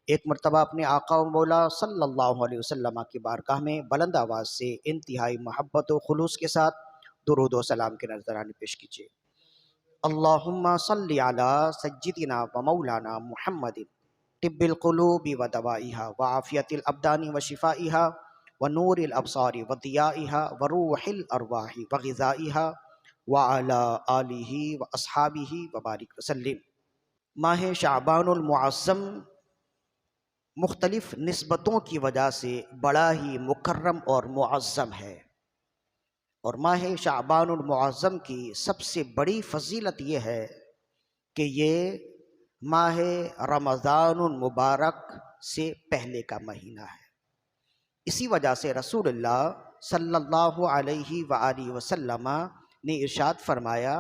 ایک مرتبہ اپنے آقا و مولا صلی اللہ علیہ وسلم کی بارگاہ میں بلند آواز سے انتہائی محبت و خلوص کے ساتھ درود و سلام کے نذرانے پیش کیجیے۔ اللہم صلی علی سیدنا و مولانا محمد طب القلوب و دوائها وعافیت الابدان و شفائها ونور الابصار و ضیائها وروح الارواح و غذائها وعلی آلہ و اصحابہ وبارک وسلم۔ ماہ شعبان المعظم مختلف نسبتوں کی وجہ سے بڑا ہی مکرم اور معظم ہے، اور ماہ شعبان المعظم کی سب سے بڑی فضیلت یہ ہے کہ یہ ماہ رمضان المبارک سے پہلے کا مہینہ ہے۔ اسی وجہ سے رسول اللہ صلی اللہ علیہ وآلہ وسلم نے ارشاد فرمایا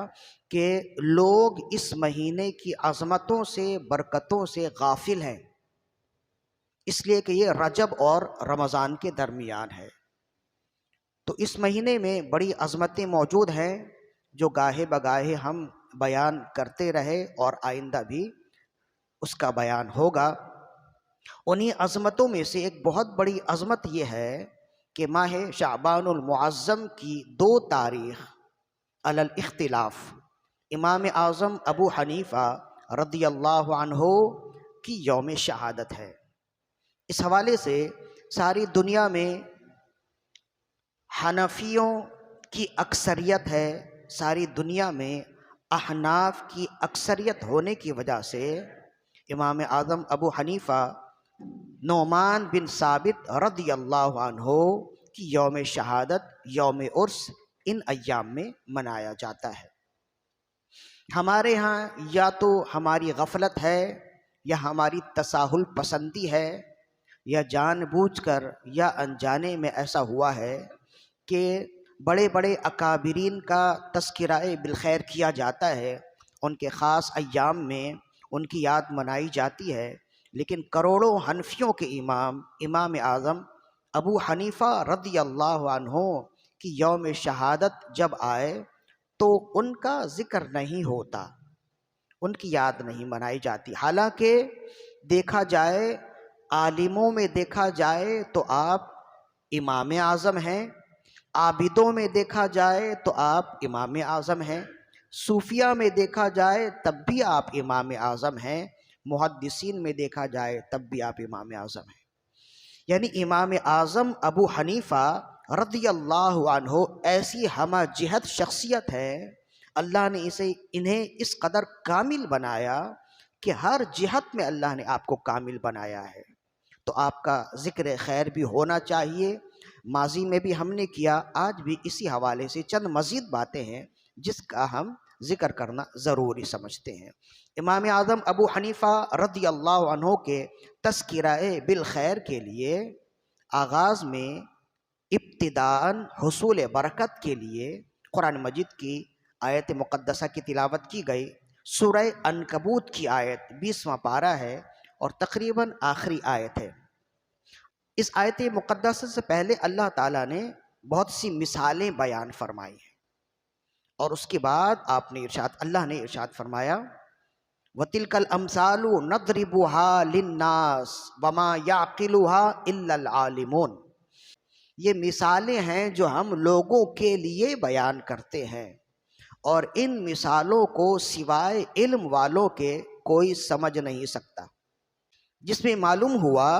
کہ لوگ اس مہینے کی عظمتوں سے برکتوں سے غافل ہیں، اس لیے کہ یہ رجب اور رمضان کے درمیان ہے۔ تو اس مہینے میں بڑی عظمتیں موجود ہیں جو گاہے بگاہے ہم بیان کرتے رہے اور آئندہ بھی اس کا بیان ہوگا۔ انہی عظمتوں میں سے ایک بہت بڑی عظمت یہ ہے کہ ماہ شعبان المعظم کی 2 تاریخ علی الاختلاف امام اعظم ابو حنیفہ رضی اللہ عنہ کی یوم شہادت ہے۔ اس حوالے سے ساری دنیا میں حنفیوں کی اکثریت ہے، ساری دنیا میں احناف کی اکثریت ہونے کی وجہ سے امام اعظم ابو حنیفہ نعمان بن ثابت رضی اللہ عنہ کی یوم شہادت یوم عرس ان ایام میں منایا جاتا ہے۔ ہمارے ہاں یا تو ہماری غفلت ہے یا ہماری تساہل پسندی ہے یا جان بوجھ کر یا انجانے میں ایسا ہوا ہے کہ بڑے بڑے اکابرین کا تذکرہ بالخیر کیا جاتا ہے، ان کے خاص ایام میں ان کی یاد منائی جاتی ہے، لیکن کروڑوں حنفیوں کے امام اعظم ابو حنیفہ رضی اللہ عنہ کی یوم شہادت جب آئے تو ان کا ذکر نہیں ہوتا، ان کی یاد نہیں منائی جاتی۔ حالانکہ دیکھا جائے، عالموں میں دیکھا جائے تو آپ امام اعظم ہیں، عابدوں میں دیکھا جائے تو آپ امام اعظم ہیں، صوفیہ میں دیکھا جائے تب بھی آپ امام اعظم ہیں، محدثین میں دیکھا جائے تب بھی آپ امام اعظم ہیں۔ یعنی امام اعظم ابو حنیفہ رضی اللہ عنہ ایسی ہمہ جہت شخصیت ہے، اللہ نے انہیں اس قدر کامل بنایا کہ ہر جہت میں اللہ نے آپ کو کامل بنایا ہے۔ تو آپ کا ذکر خیر بھی ہونا چاہیے، ماضی میں بھی ہم نے کیا، آج بھی اسی حوالے سے چند مزید باتیں ہیں جس کا ہم ذکر کرنا ضروری سمجھتے ہیں۔ امام اعظم ابو حنیفہ رضی اللہ عنہ کے تذکرہ بالخیر کے لیے آغاز میں ابتداءً حصول برکت کے لیے قرآن مجید کی آیت مقدسہ کی تلاوت کی گئی۔ سورہ عنکبوت کی آیت 20واں پارہ ہے اور تقریباً آخری آیت ہے۔ اس آیت مقدسہ سے پہلے اللہ تعالیٰ نے بہت سی مثالیں بیان فرمائی ہیں، اور اس کے بعد اللہ نے ارشاد فرمایا وَتِلْكَ الْأَمْثَالُ نَضْرِبُهَا لِلنَّاسِ وَمَا يَعْقِلُهَا إِلَّا الْعَالِمُونَ۔ یہ مثالیں ہیں جو ہم لوگوں کے لیے بیان کرتے ہیں، اور ان مثالوں کو سوائے علم والوں کے کوئی سمجھ نہیں سکتا۔ جس میں معلوم ہوا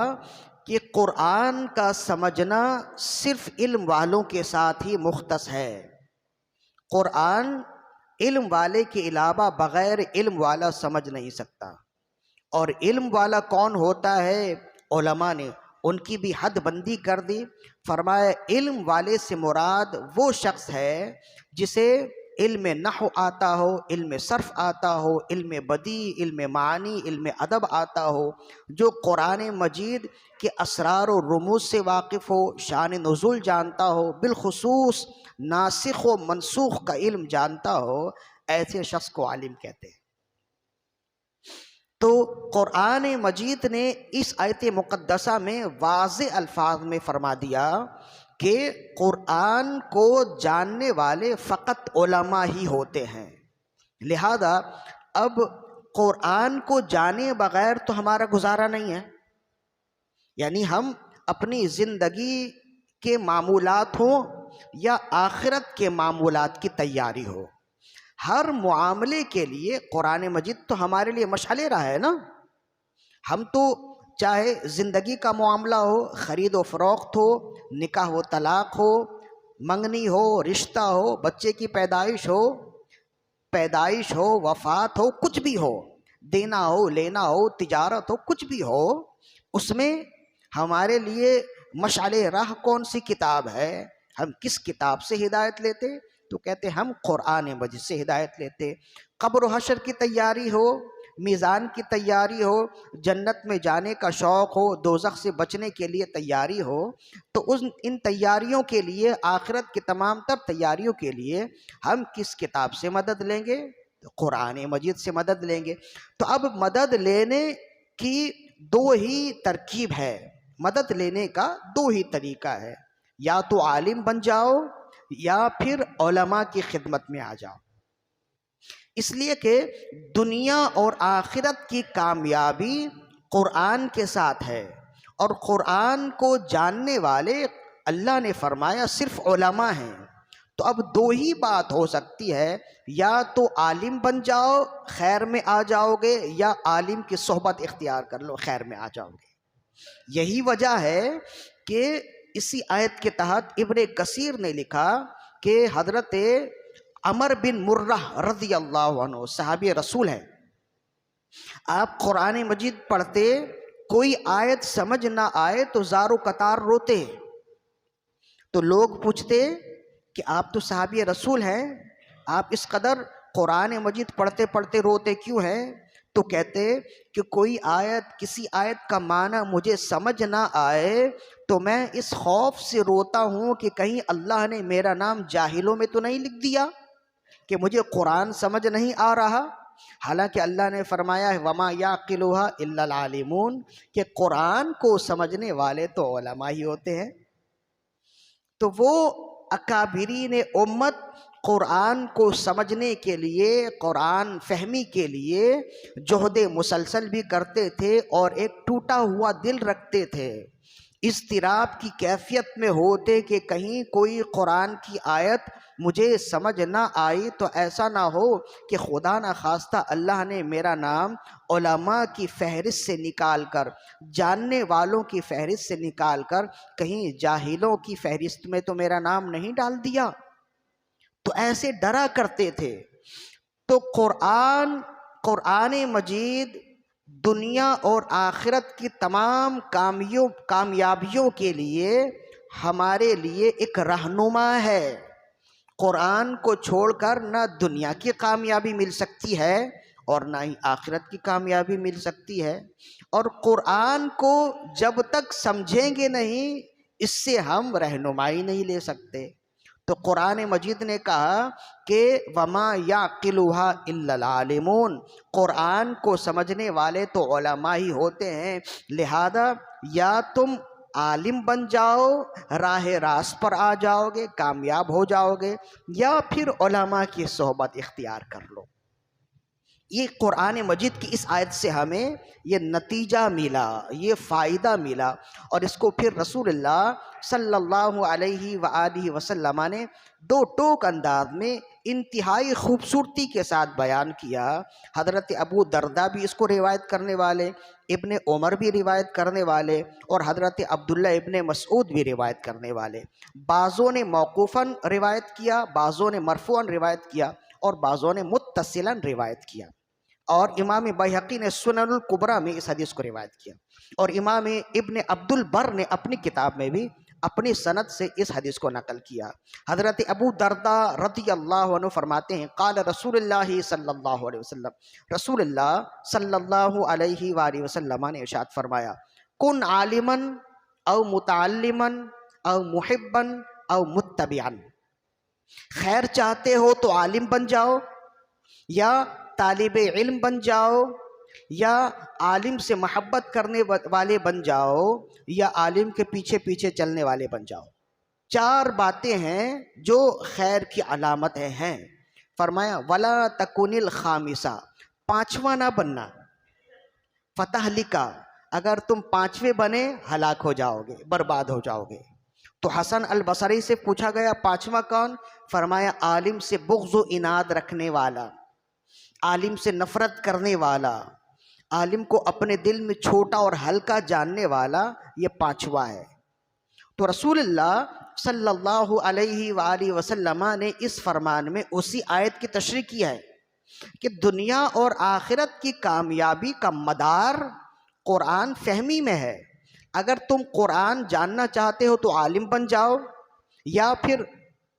کہ قرآن کا سمجھنا صرف علم والوں کے ساتھ ہی مختص ہے۔ قرآن علم والے کے علاوہ بغیر علم والا سمجھ نہیں سکتا، اور علم والا کون ہوتا ہے؟ علماء نے ان کی بھی حد بندی کر دی، فرمایا علم والے سے مراد وہ شخص ہے جسے علم نحو آتا ہو، علم صرف آتا ہو، علم بدیع، علم معانی، علم ادب آتا ہو، جو قرآن مجید کے اسرار و رموز سے واقف ہو، شان نزول جانتا ہو، بالخصوص ناسخ و منسوخ کا علم جانتا ہو، ایسے شخص کو عالم کہتے ہیں۔ تو قرآن مجید نے اس آیت مقدسہ میں واضح الفاظ میں فرما دیا کہ قرآن کو جاننے والے فقط علماء ہی ہوتے ہیں، لہذا اب قرآن کو جانے بغیر تو ہمارا گزارا نہیں ہے۔ یعنی ہم اپنی زندگی کے معمولات ہوں یا آخرت کے معمولات کی تیاری ہو، ہر معاملے کے لیے قرآن مجید تو ہمارے لیے مشعل راہ ہے نا۔ ہم تو چاہے زندگی کا معاملہ ہو، خرید و فروخت ہو، نکاح و طلاق ہو، منگنی ہو، رشتہ ہو، بچے کی پیدائش ہو، وفات ہو، کچھ بھی ہو، دینا ہو لینا ہو، تجارت ہو، کچھ بھی ہو، اس میں ہمارے لیے مشعل راہ کون سی کتاب ہے؟ ہم کس کتاب سے ہدایت لیتے؟ تو کہتے ہم قرآن مجید سے ہدایت لیتے۔ قبر و حشر کی تیاری ہو، میزان کی تیاری ہو، جنت میں جانے کا شوق ہو، دوزخ سے بچنے کے لیے تیاری ہو، تو ان تیاریوں کے لیے، آخرت کی تمام تر تیاریوں کے لیے ہم کس کتاب سے مدد لیں گے؟ تو قرآن مجید سے مدد لیں گے۔ تو اب مدد لینے کی دو ہی ترکیب ہے، مدد لینے کا دو ہی طریقہ ہے، یا تو عالم بن جاؤ یا پھر علماء کی خدمت میں آ جاؤ۔ اس لیے کہ دنیا اور آخرت کی کامیابی قرآن کے ساتھ ہے، اور قرآن کو جاننے والے اللہ نے فرمایا صرف علماء ہیں۔ تو اب دو ہی بات ہو سکتی ہے، یا تو عالم بن جاؤ خیر میں آ جاؤ گے، یا عالم کی صحبت اختیار کر لو خیر میں آ جاؤ گے۔ یہی وجہ ہے کہ اسی آیت کے تحت ابن کثیر نے لکھا کہ حضرت عمر بن مرہ رضی اللہ عنہ صحابی رسول ہیں، آپ قرآن مجید پڑھتے، کوئی آیت سمجھ نہ آئے تو زار و قطار روتے، تو لوگ پوچھتے کہ آپ تو صحابی رسول ہیں، آپ اس قدر قرآن مجید پڑھتے پڑھتے روتے کیوں ہیں؟ تو کہتے کہ کوئی آیت، کسی آیت کا معنی مجھے سمجھ نہ آئے تو میں اس خوف سے روتا ہوں کہ کہیں اللہ نے میرا نام جاہلوں میں تو نہیں لکھ دیا کہ مجھے قرآن سمجھ نہیں آ رہا۔ حالانکہ اللہ نے فرمایا ہے وَمَا يَعْقِلُهَا إِلَّا الْعَالِمُونَ، کہ قرآن کو سمجھنے والے تو علماء ہی ہوتے ہیں۔ تو وہ اکابرین امت قرآن کو سمجھنے کے لیے، قرآن فہمی کے لیے جہد مسلسل بھی کرتے تھے، اور ایک ٹوٹا ہوا دل رکھتے تھے، اضطراب کی کیفیت میں ہوتے کہ کہیں کوئی قرآن کی آیت مجھے سمجھ نہ آئی تو ایسا نہ ہو کہ خدا نہ خواستہ اللہ نے میرا نام علماء کی فہرست سے نکال کر، جاننے والوں کی فہرست سے نکال کر، کہیں جاہلوں کی فہرست میں تو میرا نام نہیں ڈال دیا۔ تو ایسے ڈرا کرتے تھے۔ تو قرآن مجید دنیا اور آخرت کی تمام کامیابیوں کے لیے ہمارے لیے ایک رہنما ہے۔ قرآن کو چھوڑ کر نہ دنیا کی کامیابی مل سکتی ہے اور نہ ہی آخرت کی کامیابی مل سکتی ہے، اور قرآن کو جب تک سمجھیں گے نہیں اس سے ہم رہنمائی نہیں لے سکتے۔ تو قرآن مجید نے کہا کہ وَمَا يَعْقِلُهَا إِلَّا الْعَالِمُونَ، قرآن کو سمجھنے والے تو علماء ہی ہوتے ہیں، لہذا یا تم عالم بن جاؤ، راہ راست پر آ جاؤ گے، کامیاب ہو جاؤ گے، یا پھر علماء کی صحبت اختیار کر لو۔ یہ قرآن مجید کی اس آیت سے ہمیں یہ نتیجہ ملا، یہ فائدہ ملا، اور اس کو پھر رسول اللہ صلی اللہ علیہ وآلہ وسلم نے دو ٹوک انداز میں انتہائی خوبصورتی کے ساتھ بیان کیا۔ حضرت ابو دردہ بھی اس کو روایت کرنے والے، ابن عمر بھی روایت کرنے والے، اور حضرت عبداللہ ابن مسعود بھی روایت کرنے والے۔ بعضوں نے موقوفاً روایت کیا، بعضوں نے مرفوعاً روایت کیا، اور بعضوں نے متصلاً روایت کیا، اور امام بیہقی نے سنن الکبریٰ میں اس حدیث کو روایت کیا، اور امام ابن عبد البر نے اپنی کتاب میں بھی اپنی سند سے اس حدیث کو نقل کیا۔ حضرت ابو دردہ رضی اللہ عنہ فرماتے ہیں قال رسول اللہ صلی اللہ علیہ وسلم، رسول اللہ صلی اللہ علیہ وآلہ وسلم نے ارشاد فرمایا کن عالما او متعلما او محبا او متبعا، خیر چاہتے ہو تو عالم بن جاؤ، یا طالب علم بن جاؤ، یا عالم سے محبت کرنے والے بن جاؤ، یا عالم کے پیچھے پیچھے چلنے والے بن جاؤ۔ چار باتیں ہیں جو خیر کی علامتیں ہیں۔ فرمایا ولا تکن الخامسہ، پانچواں نہ بننا، فتح لکا، اگر تم پانچویں بنے ہلاک ہو جاؤ گے، برباد ہو جاؤ گے۔ تو حسن البصری سے پوچھا گیا پانچواں کون؟ فرمایا عالم سے بغض و عناد رکھنے والا، عالم سے نفرت کرنے والا، عالم کو اپنے دل میں چھوٹا اور ہلکا جاننے والا، یہ پانچواں ہے۔ تو رسول اللہ صلی اللہ علیہ وآلہ وسلم نے اس فرمان میں اسی آیت کی تشریح کی ہے کہ دنیا اور آخرت کی کامیابی کا مدار قرآن فہمی میں ہے۔ اگر تم قرآن جاننا چاہتے ہو تو عالم بن جاؤ، یا پھر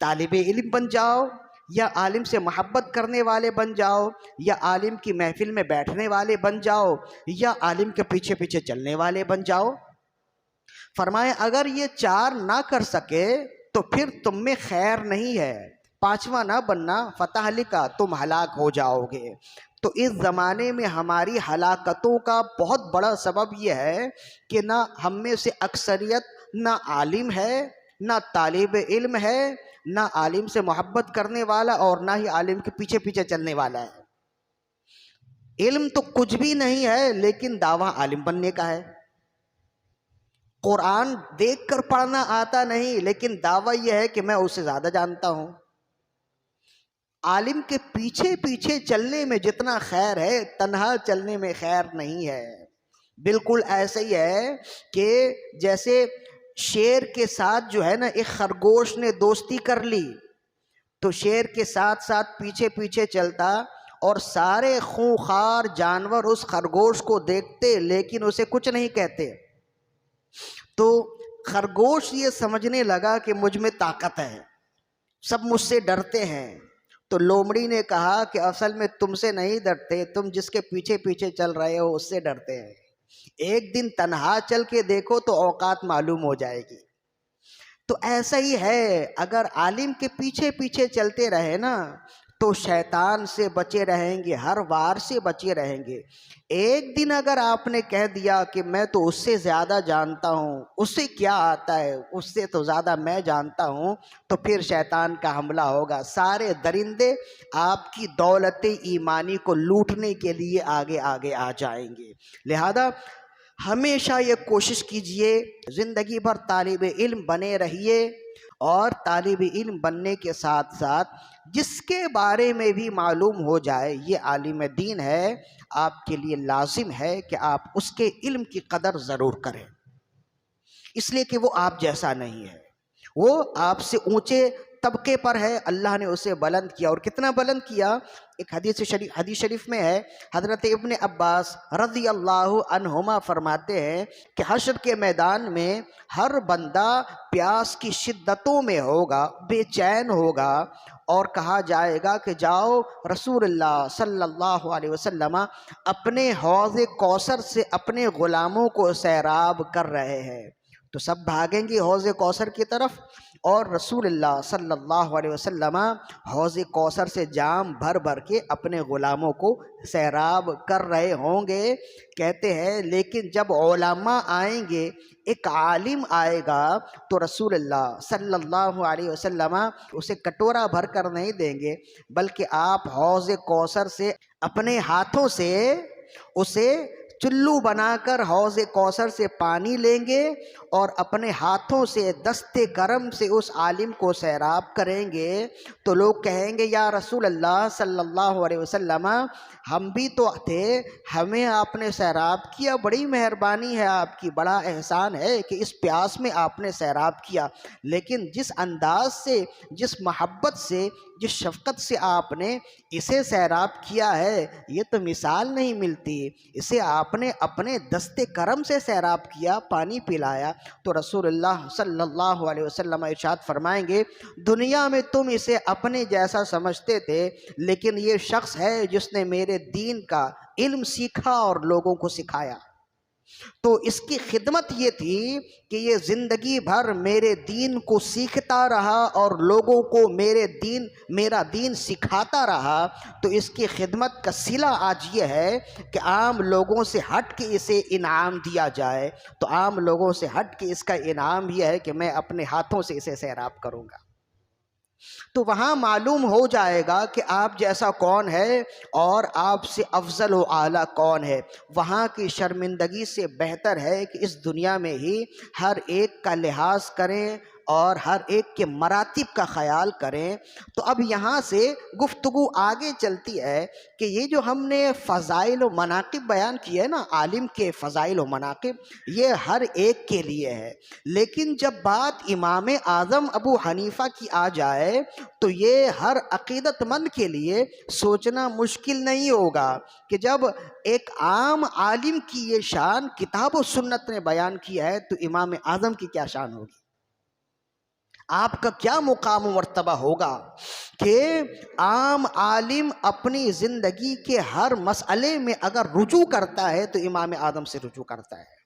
طالب علم بن جاؤ، یا عالم سے محبت کرنے والے بن جاؤ، یا عالم کی محفل میں بیٹھنے والے بن جاؤ، یا عالم کے پیچھے پیچھے چلنے والے بن جاؤ۔ فرمایا اگر یہ چار نہ کر سکے تو پھر تم میں خیر نہیں ہے، پانچواں نہ بننا، فتح لکھا تم ہلاک ہو جاؤ گے۔ تو اس زمانے میں ہماری ہلاکتوں کا بہت بڑا سبب یہ ہے کہ نہ ہم میں سے اکثریت نہ عالم ہے، نہ طالب علم ہے، نہ عالم سے محبت کرنے والا، اور نہ ہی عالم کے پیچھے پیچھے چلنے والا ہے۔ علم تو کچھ بھی نہیں ہے لیکن دعویٰ عالم بننے کا ہے۔ قرآن دیکھ کر پڑھنا آتا نہیں لیکن دعویٰ یہ ہے کہ میں اس سے زیادہ جانتا ہوں۔ عالم کے پیچھے پیچھے چلنے میں جتنا خیر ہے تنہا چلنے میں خیر نہیں ہے۔ بالکل ایسا ہی ہے کہ جیسے شیر کے ساتھ جو ہے نا ایک خرگوش نے دوستی کر لی، تو شیر کے ساتھ ساتھ پیچھے پیچھے چلتا اور سارے خونخوار جانور اس خرگوش کو دیکھتے لیکن اسے کچھ نہیں کہتے۔ تو خرگوش یہ سمجھنے لگا کہ مجھ میں طاقت ہے، سب مجھ سے ڈرتے ہیں۔ تو لومڑی نے کہا کہ اصل میں تم سے نہیں ڈرتے، تم جس کے پیچھے پیچھے چل رہے ہو اس سے ڈرتے ہیں۔ ایک دن تنہا چل کے دیکھو تو اوقات معلوم ہو جائے گی۔ تو ایسا ہی ہے، اگر عالم کے پیچھے پیچھے چلتے رہے نا تو شیطان سے بچے رہیں گے، ہر وار سے بچے رہیں گے۔ ایک دن اگر آپ نے کہہ دیا کہ میں تو اس سے زیادہ جانتا ہوں، اس سے کیا آتا ہے، اس سے تو زیادہ میں جانتا ہوں، تو پھر شیطان کا حملہ ہوگا۔ سارے درندے آپ کی دولت ایمانی کو لوٹنے کے لیے آگے آگے آ جائیں گے۔ لہذا ہمیشہ یہ کوشش کیجئے زندگی بھر طالب علم بنے رہیے، اور طالب علم بننے کے ساتھ ساتھ جس کے بارے میں بھی معلوم ہو جائے یہ عالم دین ہے، آپ کے لیے لازم ہے کہ آپ اس کے علم کی قدر ضرور کریں، اس لیے کہ وہ آپ جیسا نہیں ہے، وہ آپ سے اونچے طبقے پر ہے، اللہ نے اسے بلند کیا۔ اور کتنا بلند کیا؟ ایک حدیث شریف میں ہے، حضرت ابن عباس رضی اللہ عنہما فرماتے ہیں کہ حشر کے میدان میں ہر بندہ پیاس کی شدتوں میں ہوگا، بے چین ہوگا، اور کہا جائے گا کہ جاؤ رسول اللہ صلی اللہ علیہ وسلم اپنے حوض کوثر سے اپنے غلاموں کو سیراب کر رہے ہیں۔ تو سب بھاگیں گے حوض کوثر کی طرف، اور رسول اللہ صلی اللہ علیہ وسلم حوض کوثر سے جام بھر بھر کے اپنے غلاموں کو سیراب کر رہے ہوں گے۔ کہتے ہیں لیکن جب علماء آئیں گے، ایک عالم آئے گا، تو رسول اللہ صلی اللہ علیہ وسلم اسے کٹورا بھر کر نہیں دیں گے، بلکہ آپ حوض کوثر سے اپنے ہاتھوں سے اسے چلو بنا کر حوض کوثر سے پانی لیں گے اور اپنے ہاتھوں سے دست کرم سے اس عالم کو سیراب کریں گے۔ تو لوگ کہیں گے یا رسول اللہ صلی اللہ علیہ وسلم ہم بھی تو تھے، ہمیں آپ نے سیراب کیا، بڑی مہربانی ہے آپ کی، بڑا احسان ہے کہ اس پیاس میں آپ نے سیراب کیا، لیکن جس انداز سے، جس محبت سے، جس شفقت سے آپ نے اسے سیراب کیا ہے یہ تو مثال نہیں ملتی، اسے آپ نے اپنے دست کرم سے سیراب کیا، پانی پلایا۔ تو رسول اللہ صلی اللہ علیہ وسلم ارشاد فرمائیں گے دنیا میں تم اسے اپنے جیسا سمجھتے تھے، لیکن یہ شخص ہے جس نے میرے دین کا علم سیکھا اور لوگوں کو سکھایا۔ تو اس کی خدمت یہ تھی کہ یہ زندگی بھر میرے دین کو سیکھتا رہا اور لوگوں کو میرا دین سکھاتا رہا۔ تو اس کی خدمت کا صلہ آج یہ ہے کہ عام لوگوں سے ہٹ کے اسے انعام دیا جائے۔ تو عام لوگوں سے ہٹ کے اس کا انعام یہ ہے کہ میں اپنے ہاتھوں سے اسے سیراب کروں گا۔ تو وہاں معلوم ہو جائے گا کہ آپ جیسا کون ہے اور آپ سے افضل و اعلیٰ کون ہے۔ وہاں کی شرمندگی سے بہتر ہے کہ اس دنیا میں ہی ہر ایک کا لحاظ کریں اور ہر ایک کے مراتب کا خیال کریں۔ تو اب یہاں سے گفتگو آگے چلتی ہے کہ یہ جو ہم نے فضائل و مناقب بیان کیے نا، عالم کے فضائل و مناقب، یہ ہر ایک کے لیے ہے، لیکن جب بات امام اعظم ابو حنیفہ کی آ جائے تو یہ ہر عقیدت مند کے لیے سوچنا مشکل نہیں ہوگا کہ جب ایک عام عالم کی یہ شان کتاب و سنت نے بیان کی ہے تو امام اعظم کی کیا شان ہوگی، آپ کا کیا مقام و مرتبہ ہوگا کہ عام عالم اپنی زندگی کے ہر مسئلے میں اگر رجوع کرتا ہے تو امام اعظم سے رجوع کرتا ہے۔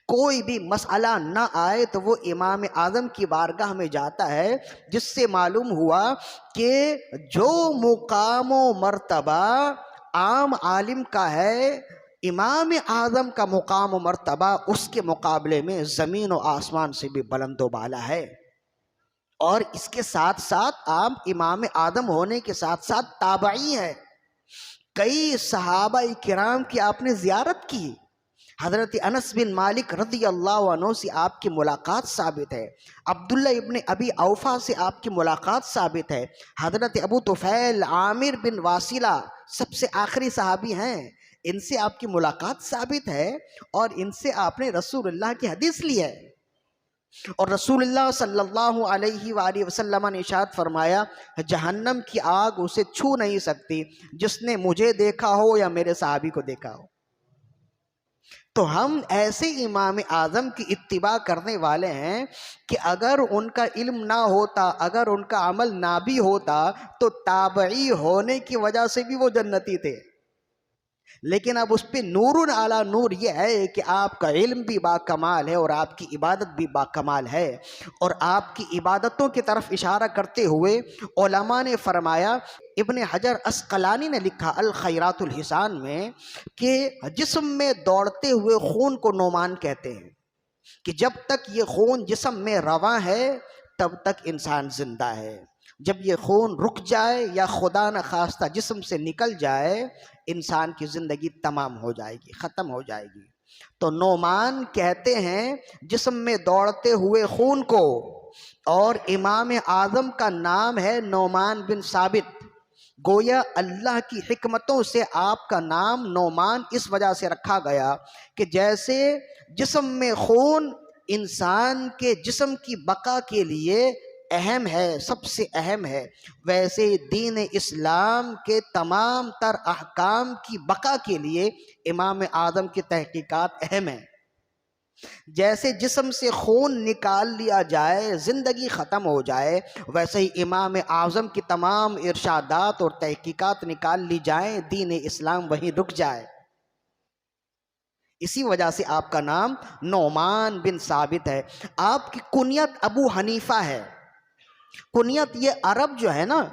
کوئی بھی مسئلہ نہ آئے تو وہ امام اعظم کی بارگاہ میں جاتا ہے، جس سے معلوم ہوا کہ جو مقام و مرتبہ عام عالم کا ہے، امام اعظم کا مقام و مرتبہ اس کے مقابلے میں زمین و آسمان سے بھی بلند و بالا ہے۔ اور اس کے ساتھ ساتھ آپ امام اعظم ہونے کے ساتھ ساتھ تابعی ہے۔ کئی صحابہ کرام کی آپ نے زیارت کی، حضرت انس بن مالک رضی اللہ عنہ سے آپ کی ملاقات ثابت ہے، عبداللہ ابن ابی اوفا سے آپ کی ملاقات ثابت ہے، حضرت ابو طفیل عامر بن واصلہ سب سے آخری صحابی ہیں، ان سے آپ کی ملاقات ثابت ہے اور ان سے آپ نے رسول اللہ کی حدیث لی ہے۔ اور رسول اللہ صلی اللہ علیہ وآلہ وسلم نے ارشاد فرمایا، جہنم کی آگ اسے چھو نہیں سکتی جس نے مجھے دیکھا ہو یا میرے صحابی کو دیکھا ہو۔ تو ہم ایسے امام اعظم کی اتباع کرنے والے ہیں کہ اگر ان کا علم نہ ہوتا، اگر ان کا عمل نہ بھی ہوتا تو تابعی ہونے کی وجہ سے بھی وہ جنتی تھے، لیکن اب اس پہ نور علی نور یہ ہے کہ آپ کا علم بھی با کمال ہے اور آپ کی عبادت بھی با کمال ہے۔ اور آپ کی عبادتوں کی طرف اشارہ کرتے ہوئے علماء نے فرمایا، ابن حجر عسقلانی نے لکھا الخیرات الحسان میں کہ جسم میں دوڑتے ہوئے خون کو نعمان کہتے ہیں، کہ جب تک یہ خون جسم میں رواں ہے تب تک انسان زندہ ہے، جب یہ خون رک جائے یا خدا نخواستہ جسم سے نکل جائے انسان کی زندگی تمام ہو جائے گی، ختم ہو جائے گی۔ تو نعمان کہتے ہیں جسم میں دوڑتے ہوئے خون کو، اور امام اعظم کا نام ہے نعمان بن ثابت۔ گویا اللہ کی حکمتوں سے آپ کا نام نعمان اس وجہ سے رکھا گیا کہ جیسے جسم میں خون انسان کے جسم کی بقا کے لیے اہم ہے، سب سے اہم ہے، ویسے دین اسلام کے تمام تر احکام کی بقا کے لیے امام اعظم کی تحقیقات اہم ہیں۔ جیسے جسم سے خون نکال لیا جائے زندگی ختم ہو جائے، ویسے ہی امام اعظم کی تمام ارشادات اور تحقیقات نکال لی جائیں، دین اسلام وہیں رک جائے۔ اسی وجہ سے آپ کا نام نعمان بن ثابت ہے۔ آپ کی کنیت ابو حنیفہ ہے۔ کنیت یہ عرب جو ہے نا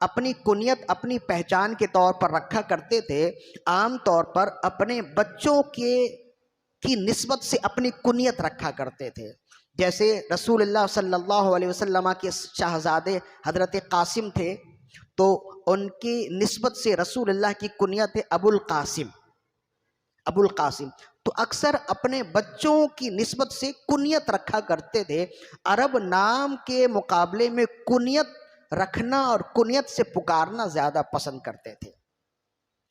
اپنی کنیت اپنی پہچان کے طور پر رکھا کرتے تھے، عام طور پر اپنے بچوں کی نسبت سے اپنی کنیت رکھا کرتے تھے۔ جیسے رسول اللہ صلی اللہ علیہ وسلم کے شہزادے حضرت قاسم تھے تو ان کی نسبت سے رسول اللہ کی کنیت ہے ابو القاسم، ابو القاسم۔ تو اکثر اپنے بچوں کی نسبت سے کنیت رکھا کرتے تھے۔ عرب نام کے مقابلے میں کنیت رکھنا اور کنیت سے پکارنا زیادہ پسند کرتے تھے،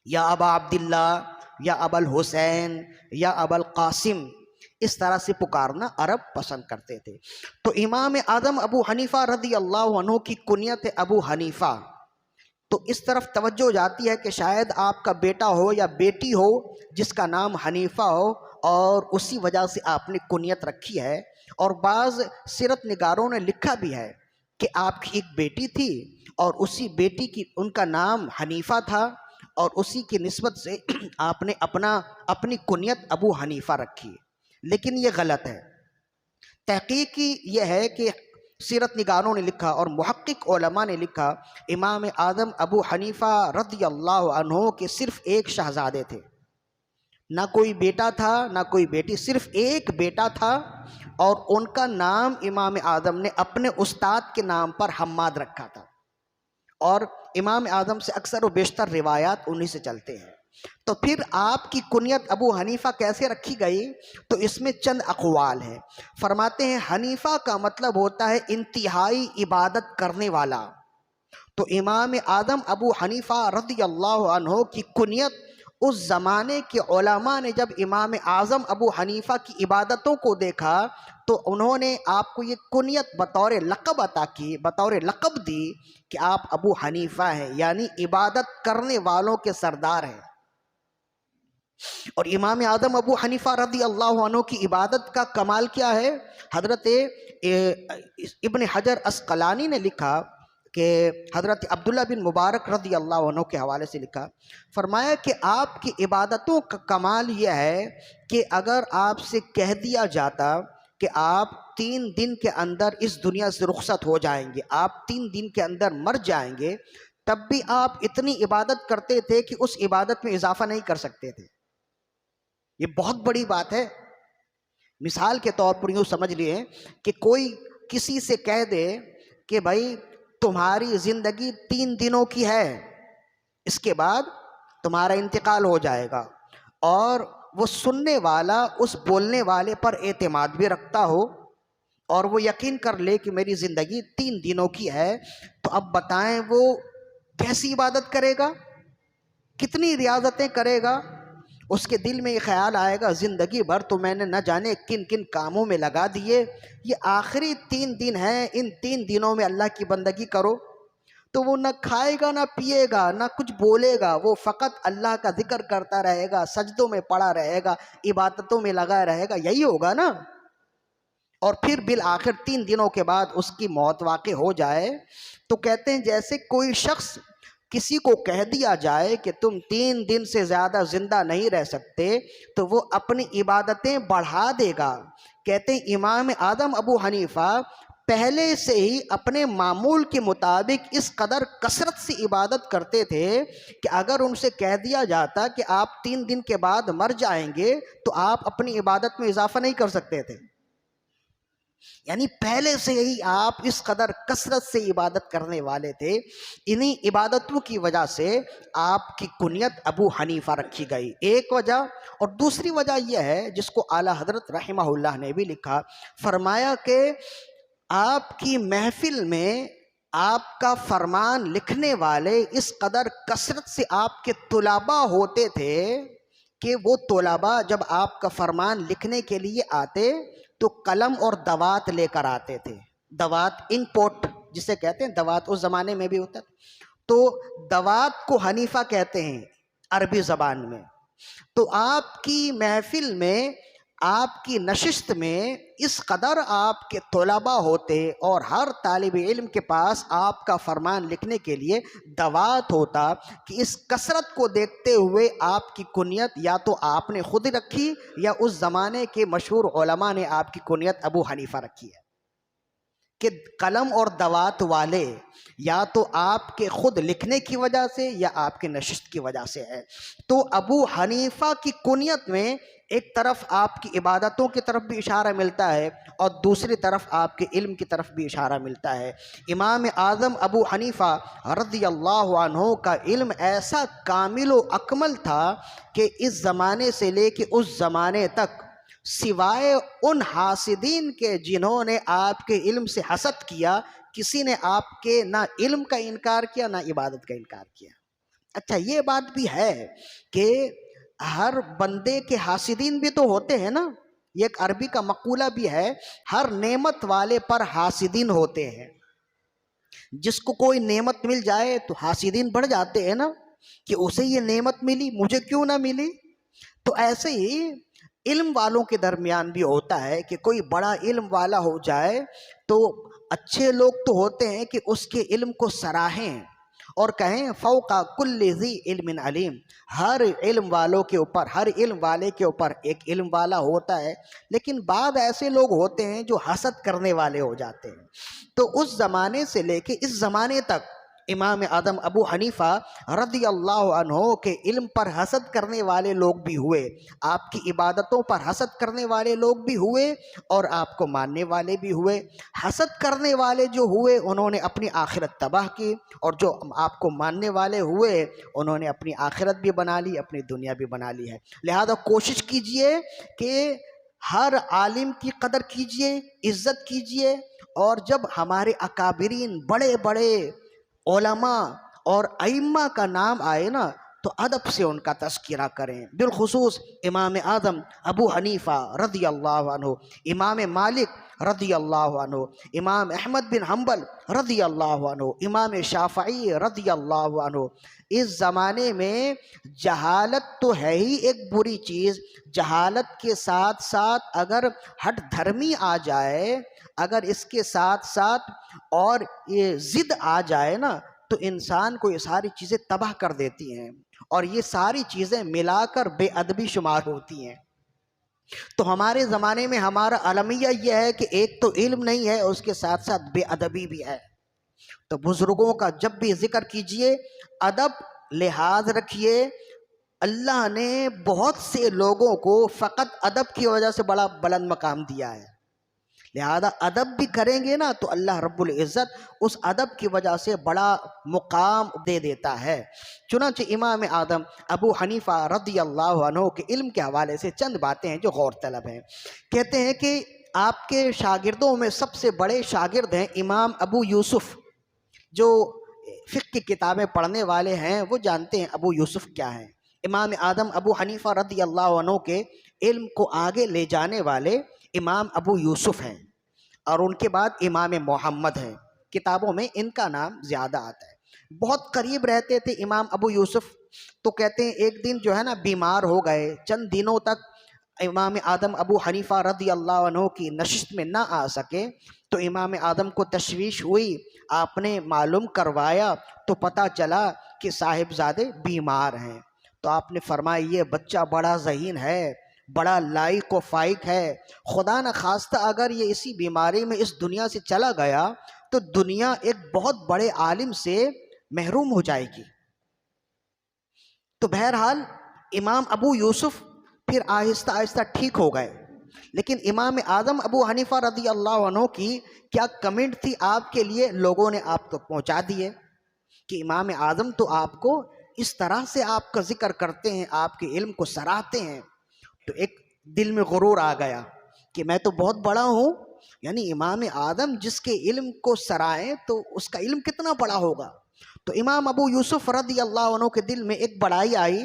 یا ابا عبداللہ، یا ابا الحسین، یا ابا القاسم، اس طرح سے پکارنا عرب پسند کرتے تھے۔ تو امام اعظم ابو حنیفہ رضی اللہ عنہ کی کنیت ہے ابو حنیفہ۔ تو اس طرف توجہ جاتی ہے کہ شاید آپ کا بیٹا ہو یا بیٹی ہو جس کا نام حنیفہ ہو اور اسی وجہ سے آپ نے کنیت رکھی ہے۔ اور بعض سیرت نگاروں نے لکھا بھی ہے کہ آپ کی ایک بیٹی تھی اور اسی بیٹی کی ان کا نام حنیفہ تھا اور اسی کی نسبت سے آپ نے اپنی کنیت ابو حنیفہ رکھی، لیکن یہ غلط ہے۔ تحقیقی یہ ہے کہ سیرت نگاروں نے لکھا اور محقق علماء نے لکھا، امام اعظم ابو حنیفہ رضی اللہ عنہ کے صرف ایک شہزادے تھے، نہ کوئی بیٹا تھا نہ کوئی بیٹی، صرف ایک بیٹا تھا، اور ان کا نام امام اعظم نے اپنے استاد کے نام پر حماد رکھا تھا۔ اور امام اعظم سے اکثر و بیشتر روایات انہی سے چلتے ہیں۔ تو پھر آپ کی کنیت ابو حنیفہ کیسے رکھی گئی؟ تو اس میں چند اقوال ہیں۔ فرماتے ہیں حنیفہ کا مطلب ہوتا ہے انتہائی عبادت کرنے والا۔ تو امام اعظم ابو حنیفہ رضی اللہ عنہ کی کنیت اس زمانے کے علماء نے جب امام اعظم ابو حنیفہ کی عبادتوں کو دیکھا تو انہوں نے آپ کو یہ کنیت بطور لقب عطا کی، بطور لقب دی کہ آپ ابو حنیفہ ہیں، یعنی عبادت کرنے والوں کے سردار ہیں۔ اور امام اعظم ابو حنیفہ رضی اللہ عنہ کی عبادت کا کمال کیا ہے؟ حضرت ابن حجر اسقلانی نے لکھا کہ حضرت عبداللہ بن مبارک رضی اللہ عنہ کے حوالے سے لکھا، فرمایا کہ آپ کی عبادتوں کا کمال یہ ہے کہ اگر آپ سے کہہ دیا جاتا کہ آپ 3 دن کے اندر اس دنیا سے رخصت ہو جائیں گے، آپ 3 دن کے اندر مر جائیں گے، تب بھی آپ اتنی عبادت کرتے تھے کہ اس عبادت میں اضافہ نہیں کر سکتے تھے۔ یہ بہت بڑی بات ہے۔ مثال کے طور پر یوں سمجھ لیے کہ کوئی کسی سے کہہ دے کہ بھائی تمہاری زندگی 3 دنوں کی ہے، اس کے بعد تمہارا انتقال ہو جائے گا، اور وہ سننے والا اس بولنے والے پر اعتماد بھی رکھتا ہو اور وہ یقین کر لے کہ میری زندگی 3 دنوں کی ہے، تو اب بتائیں وہ کیسی عبادت کرے گا، کتنی ریاضتیں کرے گا؟ اس کے دل میں یہ خیال آئے گا زندگی بھر تو میں نے نہ جانے کن کن کاموں میں لگا دیے، یہ آخری 3 دن ہیں، ان 3 دنوں میں اللہ کی بندگی کرو۔ تو وہ نہ کھائے گا، نہ پیے گا، نہ کچھ بولے گا، وہ فقط اللہ کا ذکر کرتا رہے گا، سجدوں میں پڑا رہے گا، عبادتوں میں لگا رہے گا، یہی ہوگا نا۔ اور پھر بالآخر 3 دنوں کے بعد اس کی موت واقع ہو جائے تو کہتے ہیں جیسے کوئی شخص کسی کو کہہ دیا جائے کہ تم 3 دن سے زیادہ زندہ نہیں رہ سکتے تو وہ اپنی عبادتیں بڑھا دے گا۔ کہتے ہیں امام اعظم ابو حنیفہ پہلے سے ہی اپنے معمول کے مطابق اس قدر کثرت سے عبادت کرتے تھے کہ اگر ان سے کہہ دیا جاتا کہ آپ 3 دن کے بعد مر جائیں گے تو آپ اپنی عبادت میں اضافہ نہیں کر سکتے تھے، یعنی پہلے سے ہی آپ اس قدر کثرت سے عبادت کرنے والے تھے۔ انہی عبادتوں کی وجہ سے آپ کی کنیت ابو حنیفہ رکھی گئی، ایک وجہ۔ اور دوسری وجہ یہ ہے جس کو اعلیٰ حضرت رحمہ اللہ نے بھی لکھا، فرمایا کہ آپ کی محفل میں آپ کا فرمان لکھنے والے اس قدر کثرت سے آپ کے طلباء ہوتے تھے کہ وہ طلباء جب آپ کا فرمان لکھنے کے لیے آتے تو قلم اور دوات لے کر آتے تھے۔ دوات انک پوٹ جسے کہتے ہیں، دوات اس زمانے میں بھی ہوتا تو دوات کو حنیفہ کہتے ہیں عربی زبان میں۔ تو آپ کی محفل میں، آپ کی نشست میں اس قدر آپ کے طلباء ہوتے اور ہر طالب علم کے پاس آپ کا فرمان لکھنے کے لیے دوات ہوتا کہ اس کثرت کو دیکھتے ہوئے آپ کی کنیت یا تو آپ نے خود رکھی یا اس زمانے کے مشہور علماء نے آپ کی کنیت ابو حنیفہ رکھی ہے کہ قلم اور دوات والے، یا تو آپ کے خود لکھنے کی وجہ سے یا آپ کے نشست کی وجہ سے ہے۔ تو ابو حنیفہ کی کنیت میں ایک طرف آپ کی عبادتوں کی طرف بھی اشارہ ملتا ہے اور دوسری طرف آپ کے علم کی طرف بھی اشارہ ملتا ہے۔ امام اعظم ابو حنیفہ رضی اللہ عنہ کا علم ایسا کامل و اکمل تھا کہ اس زمانے سے لے کے اس زمانے تک سوائے ان حاسدین کے جنہوں نے آپ کے علم سے حسد کیا، کسی نے آپ کے نہ علم کا انکار کیا نہ عبادت کا انکار کیا۔ اچھا یہ بات بھی ہے کہ ہر بندے کے حاسدین بھی تو ہوتے ہیں نا، یہ ایک عربی کا مقولہ بھی ہے، ہر نعمت والے پر حاسدین ہوتے ہیں۔ جس کو کوئی نعمت مل جائے تو حاسدین بڑھ جاتے ہیں نا کہ اسے یہ نعمت ملی مجھے کیوں نہ ملی۔ تو ایسے ہی علم والوں کے درمیان بھی ہوتا ہے کہ کوئی بڑا علم والا ہو جائے تو اچھے لوگ تو ہوتے ہیں کہ اس کے علم کو سراہیں اور کہیں فوق کل ذی علم علیم، ہر علم والوں کے اوپر، ہر علم والے کے اوپر ایک علم والا ہوتا ہے۔ لیکن بعض ایسے لوگ ہوتے ہیں جو حسد کرنے والے ہو جاتے ہیں۔ تو اس زمانے سے لے کے اس زمانے تک امام اعظم ابو حنیفہ رضی اللہ عنہ کے علم پر حسد کرنے والے لوگ بھی ہوئے، آپ کی عبادتوں پر حسد کرنے والے لوگ بھی ہوئے، اور آپ کو ماننے والے بھی ہوئے۔ حسد کرنے والے جو ہوئے انہوں نے اپنی آخرت تباہ کی، اور جو آپ کو ماننے والے ہوئے انہوں نے اپنی آخرت بھی بنا لی، اپنی دنیا بھی بنا لی ہے۔ لہذا کوشش کیجئے کہ ہر عالم کی قدر کیجئے، عزت کیجئے، اور جب ہمارے اکابرین بڑے بڑے علماء اور ائمہ کا نام آئے نا تو ادب سے ان کا تذکرہ کریں، بالخصوص امام اعظم ابو حنیفہ رضی اللہ عنہ، امام مالک رضی اللہ عنہ، امام احمد بن حنبل رضی اللہ عنہ، امام شافعی رضی اللہ عنہ۔ اس زمانے میں جہالت تو ہے ہی ایک بری چیز، جہالت کے ساتھ ساتھ اگر ہٹ دھرمی آ جائے، اگر اس کے ساتھ ساتھ اور یہ ضد آ جائے نا تو انسان کو یہ ساری چیزیں تباہ کر دیتی ہیں، اور یہ ساری چیزیں ملا کر بے ادبی شمار ہوتی ہیں۔ تو ہمارے زمانے میں ہمارا المیہ یہ ہے کہ ایک تو علم نہیں ہے، اس کے ساتھ ساتھ بے ادبی بھی ہے۔ تو بزرگوں کا جب بھی ذکر کیجئے ادب لحاظ رکھیے۔ اللہ نے بہت سے لوگوں کو فقط ادب کی وجہ سے بڑا بلند مقام دیا ہے، لہذا ادب بھی کریں گے نا تو اللہ رب العزت اس ادب کی وجہ سے بڑا مقام دے دیتا ہے۔ چنانچہ امام اعظم ابو حنیفہ رضی اللہ عنہ کے علم کے حوالے سے چند باتیں ہیں جو غور طلب ہیں۔ کہتے ہیں کہ آپ کے شاگردوں میں سب سے بڑے شاگرد ہیں امام ابو یوسف۔ جو فقہ کی کتابیں پڑھنے والے ہیں وہ جانتے ہیں ابو یوسف کیا ہیں۔ امام اعظم ابو حنیفہ رضی اللہ عنہ کے علم کو آگے لے جانے والے امام ابو یوسف ہیں، اور ان کے بعد امام محمد ہیں۔ کتابوں میں ان کا نام زیادہ آتا ہے۔ بہت قریب رہتے تھے امام ابو یوسف، تو کہتے ہیں ایک دن جو ہے نا بیمار ہو گئے، چند دنوں تک امام اعظم ابو حنیفہ رضی اللہ عنہ کی نشست میں نہ آ سکے، تو امام اعظم کو تشویش ہوئی، آپ نے معلوم کروایا تو پتہ چلا کہ صاحبزادے بیمار ہیں۔ تو آپ نے فرمایا یہ بچہ بڑا ذہین ہے، بڑا لائق و فائق ہے، خدا نہ خواستہ اگر یہ اسی بیماری میں اس دنیا سے چلا گیا تو دنیا ایک بہت بڑے عالم سے محروم ہو جائے گی۔ تو بہرحال امام ابو یوسف پھر آہستہ آہستہ ٹھیک ہو گئے، لیکن امام اعظم ابو حنیفہ رضی اللہ عنہ کی کیا کمنٹ تھی آپ کے لیے، لوگوں نے آپ کو پہنچا دیے کہ امام اعظم تو آپ کو اس طرح سے آپ کا ذکر کرتے ہیں، آپ کے علم کو سراہتے ہیں۔ تو ایک دل میں غرور آ گیا کہ میں تو بہت بڑا ہوں، یعنی امام اعظم جس کے علم کو سرائیں تو اس کا علم کتنا بڑا ہوگا۔ تو امام ابو یوسف رضی اللہ عنہ کے دل میں ایک بڑائی آئی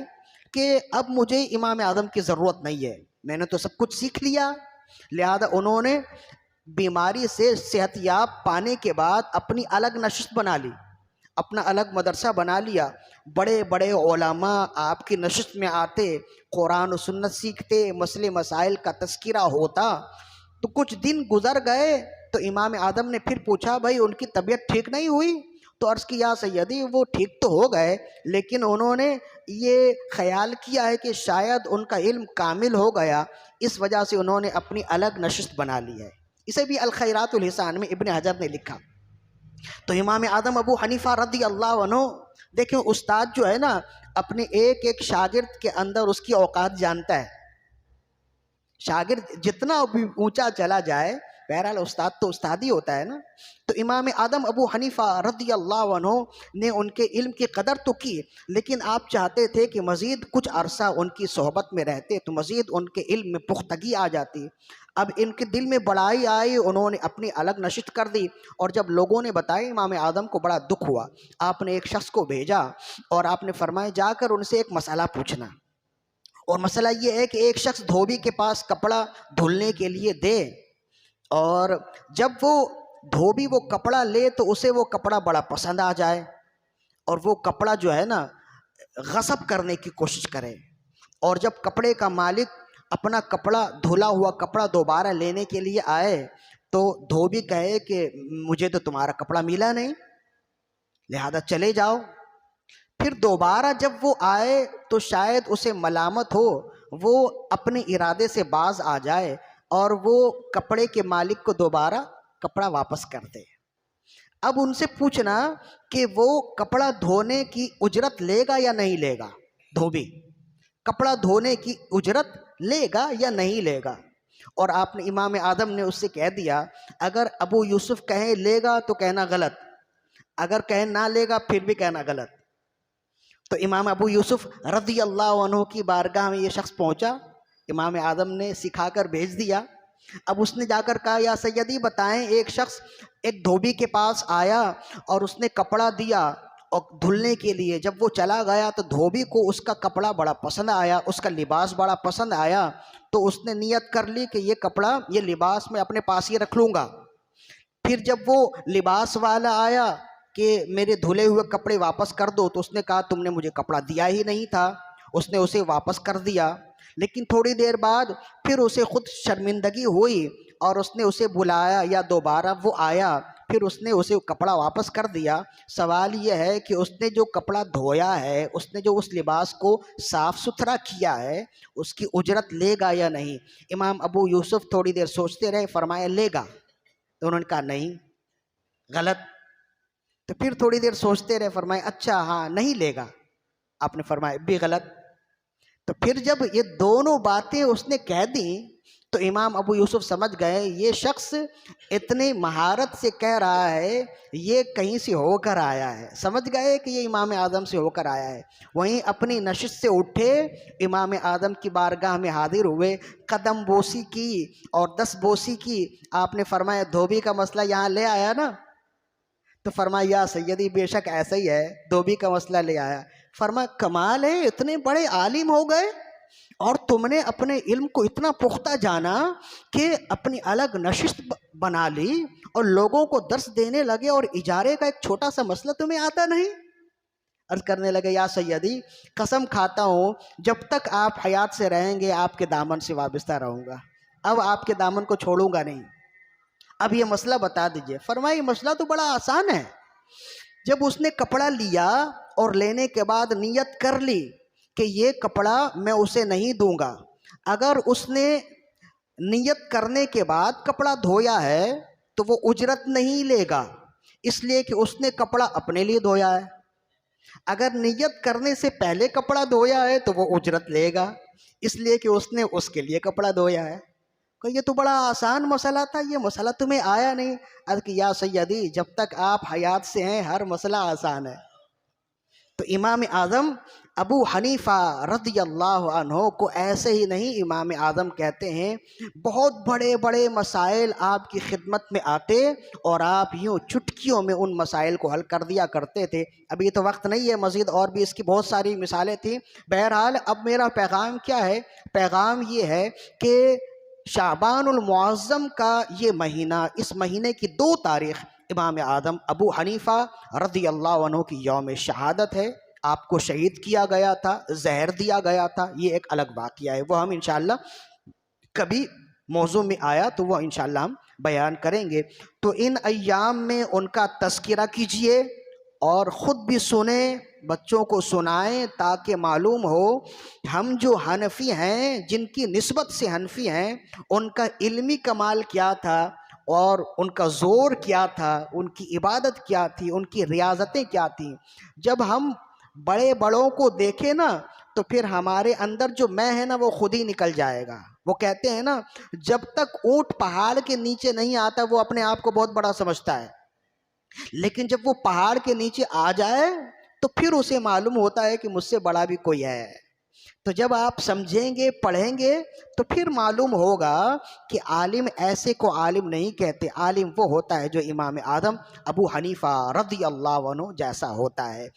کہ اب مجھے امام اعظم کی ضرورت نہیں ہے، میں نے تو سب کچھ سیکھ لیا۔ لہذا انہوں نے بیماری سے صحت یاب پانے کے بعد اپنی الگ نشست بنا لی، اپنا الگ مدرسہ بنا لیا۔ بڑے بڑے علماء آپ کی نشست میں آتے، قرآن و سنت سیکھتے، مسئلے مسائل کا تذکرہ ہوتا۔ تو کچھ دن گزر گئے تو امام اعظم نے پھر پوچھا بھائی ان کی طبیعت ٹھیک نہیں ہوئی؟ تو عرض کیا سیدی وہ ٹھیک تو ہو گئے، لیکن انہوں نے یہ خیال کیا ہے کہ شاید ان کا علم کامل ہو گیا، اس وجہ سے انہوں نے اپنی الگ نشست بنا لی ہے۔ اسے بھی الخیرات الحسان میں ابن حجر نے لکھا۔ تو امام اعظم ابو حنیفہ رضی اللہ عنہ، دیکھیں استاد جو ہے نا اپنے ایک ایک شاگرد کے اندر اس کی اوقات جانتا ہے۔ شاگرد جتنا بھی اونچا چلا جائے، بہرحال استاد تو استاد ہی ہوتا ہے نا۔ تو امام اعظم ابو حنیفہ رضی اللہ عنہ نے ان کے علم کی قدر تو کی، لیکن آپ چاہتے تھے کہ مزید کچھ عرصہ ان کی صحبت میں رہتے تو مزید ان کے علم میں پختگی آ جاتی۔ اب ان کے دل میں بڑائی آئی، انہوں نے اپنی الگ نشست کر دی، اور جب لوگوں نے بتایا امام اعظم کو بڑا دکھ ہوا۔ آپ نے ایک شخص کو بھیجا اور آپ نے فرمایا جا کر ان سے ایک مسئلہ پوچھنا، اور مسئلہ یہ ہے کہ ایک شخص دھوبی کے پاس کپڑا دھلنے کے لیے دے، اور جب وہ دھوبی وہ کپڑا لے تو اسے وہ کپڑا بڑا پسند آ جائے، اور وہ کپڑا جو ہے نا غصب کرنے کی کوشش کرے، اور جب کپڑے کا مالک اپنا کپڑا دھلا ہوا کپڑا دوبارہ لینے کے لیے آئے تو دھوبی کہے کہ مجھے تو تمہارا کپڑا ملا نہیں، لہذا چلے جاؤ۔ پھر دوبارہ جب وہ آئے تو شاید اسے ملامت ہو، وہ اپنے ارادے سے باز آ جائے اور وہ کپڑے کے مالک کو دوبارہ کپڑا واپس کر دے۔ اب ان سے پوچھنا کہ وہ کپڑا دھونے کی اجرت لے گا یا نہیں لے گا، دھوبی کپڑا دھونے کی اجرت لے گا یا نہیں لے گا؟ اور آپ نے امام اعظم نے اس سے کہہ دیا اگر ابو یوسف کہیں لے گا تو کہنا غلط، اگر کہیں نہ لے گا پھر بھی کہنا غلط۔ تو امام ابو یوسف رضی اللہ عنہ کی بارگاہ میں یہ شخص پہنچا، امام اعظم نے سکھا کر بھیج دیا۔ اب اس نے جا کر کہا یا سیدی بتائیں، ایک شخص ایک دھوبی کے پاس آیا اور اس نے کپڑا دیا اور دھلنے کے لیے، جب وہ چلا گیا تو دھوبی کو اس کا کپڑا بڑا پسند آیا، اس کا لباس بڑا پسند آیا، تو اس نے نیت کر لی کہ یہ کپڑا یہ لباس میں اپنے پاس ہی رکھ لوں گا۔ پھر جب وہ لباس والا آیا کہ میرے دھلے ہوئے کپڑے واپس کر دو، تو اس نے کہا تم نے مجھے کپڑا دیا ہی نہیں تھا، اس نے اسے واپس کر دیا۔ لیکن تھوڑی دیر بعد پھر اسے خود شرمندگی ہوئی اور اس نے اسے بلایا یا دوبارہ وہ آیا، پھر اس نے اسے کپڑا واپس کر دیا۔ سوال یہ ہے کہ اس نے جو کپڑا دھویا ہے، اس نے جو اس لباس کو صاف ستھرا کیا ہے، اس کی اجرت لے گا یا نہیں؟ امام ابو یوسف تھوڑی دیر سوچتے رہے، فرمایا لے گا۔ تو انہوں نے کہا نہیں، غلط۔ تو پھر تھوڑی دیر سوچتے رہے، فرمایا اچھا ہاں نہیں لے گا۔ آپ نے فرمایا بھی غلط۔ تو پھر جب یہ دونوں باتیں اس نے کہہ دیں تو امام ابو یوسف سمجھ گئے یہ شخص اتنی مہارت سے کہہ رہا ہے، یہ کہیں سے ہو کر آیا ہے، سمجھ گئے کہ یہ امام اعظم سے ہو کر آیا ہے۔ وہیں اپنی نشست سے اٹھے، امام اعظم کی بارگاہ میں حاضر ہوئے، قدم بوسی کی اور 10 بوسی کی۔ آپ نے فرمایا دھوبی کا مسئلہ یہاں لے آیا نا؟ تو فرمایا یا سیدی بے شک ایسا ہی ہے، دھوبی کا مسئلہ لے آیا۔ فرمایا کمال ہے، اتنے بڑے عالم ہو گئے اور تم نے اپنے علم کو اتنا پختہ جانا کہ اپنی الگ نشست بنا لی اور لوگوں کو درس دینے لگے، اور اجارے کا ایک چھوٹا سا مسئلہ تمہیں آتا نہیں؟ عرض کرنے لگے یا سیدی قسم کھاتا ہوں جب تک آپ حیات سے رہیں گے آپ کے دامن سے وابستہ رہوں گا، اب آپ کے دامن کو چھوڑوں گا نہیں، اب یہ مسئلہ بتا دیجئے۔ فرمایا یہ مسئلہ تو بڑا آسان ہے۔ جب اس نے کپڑا لیا اور لینے کے بعد نیت کر لی کہ یہ کپڑا میں اسے نہیں دوں گا، اگر اس نے نیت کرنے کے بعد کپڑا دھویا ہے تو وہ اجرت نہیں لے گا، اس لیے کہ اس نے کپڑا اپنے لیے دھویا ہے۔ اگر نیت کرنے سے پہلے کپڑا دھویا ہے تو وہ اجرت لے گا، اس لیے کہ اس نے اس کے لیے کپڑا دھویا ہے۔ کہ یہ تو بڑا آسان مسئلہ تھا، یہ مسئلہ تمہیں آیا نہیں؟ عرض کہ یا سیدی جب تک آپ حیات سے ہیں ہر مسئلہ آسان ہے۔ تو امام اعظم ابو حنیفہ رضی اللہ عنہ کو ایسے ہی نہیں امام اعظم کہتے ہیں، بہت بڑے بڑے مسائل آپ کی خدمت میں آتے اور آپ یوں چٹکیوں میں ان مسائل کو حل کر دیا کرتے تھے۔ اب یہ تو وقت نہیں ہے، مزید اور بھی اس کی بہت ساری مثالیں تھیں۔ بہرحال اب میرا پیغام کیا ہے؟ پیغام یہ ہے کہ شعبان المعظم کا یہ مہینہ، اس مہینے کی 2 تاریخ امام اعظم ابو حنیفہ رضی اللہ عنہ کی یوم شہادت ہے۔ آپ کو شہید کیا گیا تھا، زہر دیا گیا تھا، یہ ایک الگ واقعہ ہے، وہ ہم انشاءاللہ کبھی موضوع میں آیا تو وہ انشاءاللہ ہم بیان کریں گے۔ تو ان ایام میں ان کا تذکرہ کیجئے اور خود بھی سنیں، بچوں کو سنائیں تاکہ معلوم ہو ہم جو حنفی ہیں، جن کی نسبت سے حنفی ہیں، ان کا علمی کمال کیا تھا اور ان کا زور کیا تھا، ان کی عبادت کیا تھی، ان کی ریاضتیں کیا تھیں۔ جب ہم بڑے بڑوں کو دیکھیں نا تو پھر ہمارے اندر جو میں ہے نا وہ خود ہی نکل جائے گا۔ وہ کہتے ہیں نا جب تک اونٹ پہاڑ کے نیچے نہیں آتا وہ اپنے آپ کو بہت بڑا سمجھتا ہے، لیکن جب وہ پہاڑ کے نیچے آ جائے تو پھر اسے معلوم ہوتا ہے کہ مجھ سے بڑا بھی کوئی ہے۔ تو جب آپ سمجھیں گے، پڑھیں گے تو پھر معلوم ہوگا کہ عالم ایسے کو عالم نہیں کہتے، عالم وہ ہوتا ہے جو امام اعظم ابو حنیفہ رضی اللہ عنہ جیسا ہوتا ہے۔